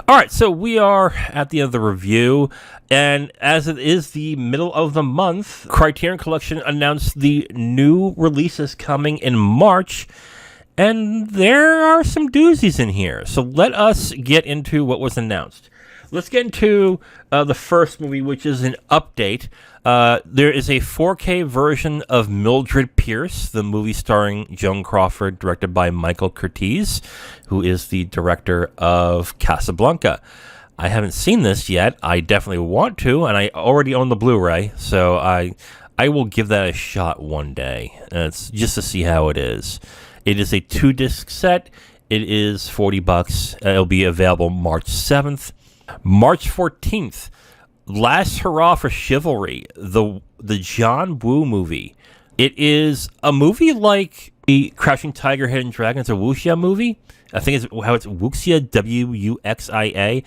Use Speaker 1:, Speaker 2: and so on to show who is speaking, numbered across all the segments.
Speaker 1: All right, so we are at the end of the review, and as it is the middle of the month, Criterion Collection announced the new releases coming in March, and there are some doozies in here. So let us get into what was announced. Let's get into the first movie, which is an update. There is a 4K version of Mildred Pierce, the movie starring Joan Crawford, directed by Michael Curtiz, who is the director of Casablanca. I haven't seen this yet. I definitely want to, and I already own the Blu-ray, so I will give that a shot one day. It's just to see how it is. It is a 2-disc set. It is $40. It'll be available March 7th. March 14th, Last Hurrah for Chivalry, the John Woo movie. It is a movie like the Crouching Tiger, Hidden Dragon. It's a wuxia movie. I think it's how it's wuxia, W-U-X-I-A.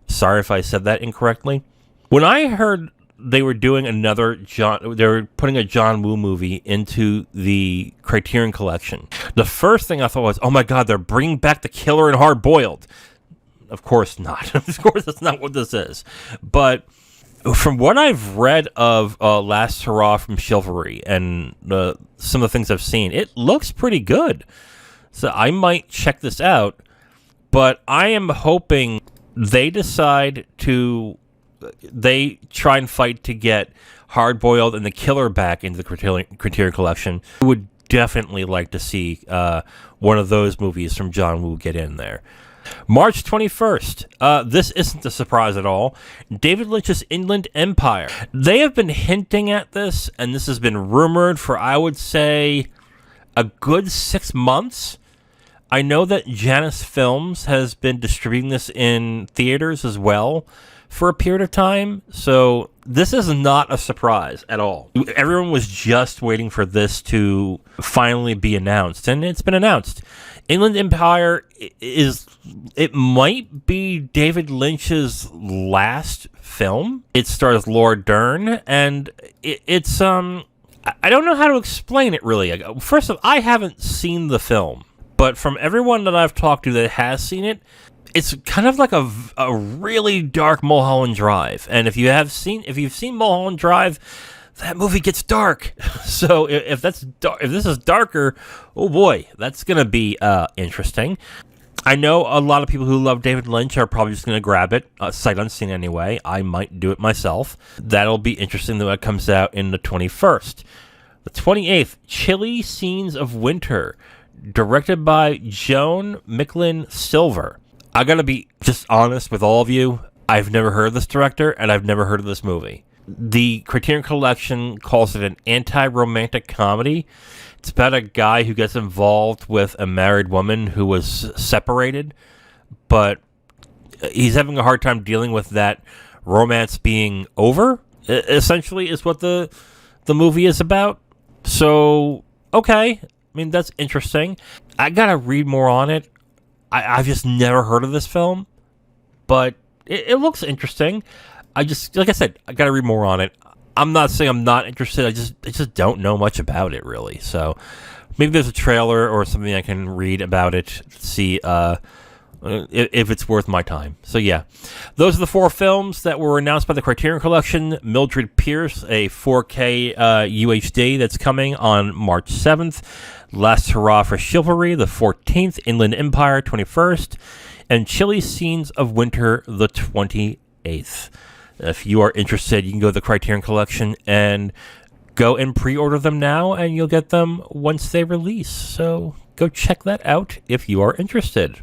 Speaker 1: Sorry if I said that incorrectly. When I heard they were doing they were putting a John Woo movie into the Criterion Collection, the first thing I thought was, oh my God, they're bringing back The Killer and Hard Boiled. Of course not. Of course, that's not what this is. But from what I've read of Last Hurrah from Chivalry and some of the things I've seen, it looks pretty good. So I might check this out. But I am hoping they try and fight to get Hard Boiled and The Killer back into the Criterion Collection. I would definitely like to see one of those movies from John Woo get in there. March 21st. This isn't a surprise at all. David Lynch's Inland Empire. They have been hinting at this, and this has been rumored for, I would say, a good 6 months. I know that Janus Films has been distributing this in theaters as well for a period of time, so this is not a surprise at all. Everyone was just waiting for this to finally be announced, and it's been announced. Inland Empire it might be David Lynch's last film. It stars Laura Dern, and it's I don't know how to explain it really. First of all, I haven't seen the film, but from everyone that I've talked to that has seen it, it's kind of like a really dark Mulholland Drive. And if you've seen Mulholland Drive, that movie gets dark. So if this is darker, oh boy, that's gonna be interesting. I know a lot of people who love David Lynch are probably just gonna grab it, sight unseen anyway. I might do it myself. That'll be interesting when it comes out in the 21st. The 28th, Chilly Scenes of Winter, directed by Joan Micklin Silver. I gotta be just honest with all of you. I've never heard of this director, and I've never heard of this movie. The Criterion Collection calls it an anti-romantic comedy. It's about a guy who gets involved with a married woman who was separated, but he's having a hard time dealing with that romance being over, essentially, is what the movie is about. So, okay. I mean, that's interesting. I gotta read more on it. I've just never heard of this film, but it looks interesting. Like I said, I gotta read more on it. I'm not saying I'm not interested. I just don't know much about it really. So maybe there's a trailer or something I can read about it, see if it's worth my time. So yeah, those are the 4 films that were announced by the Criterion Collection. Mildred Pierce, a 4K UHD that's coming on March 7th. Last Hurrah for Chivalry, the 14th. Inland Empire, 21st. And Chilly Scenes of Winter, the 28th. If you are interested, you can go to the Criterion Collection and go and pre-order them now, and you'll get them once they release. So go check that out if you are interested.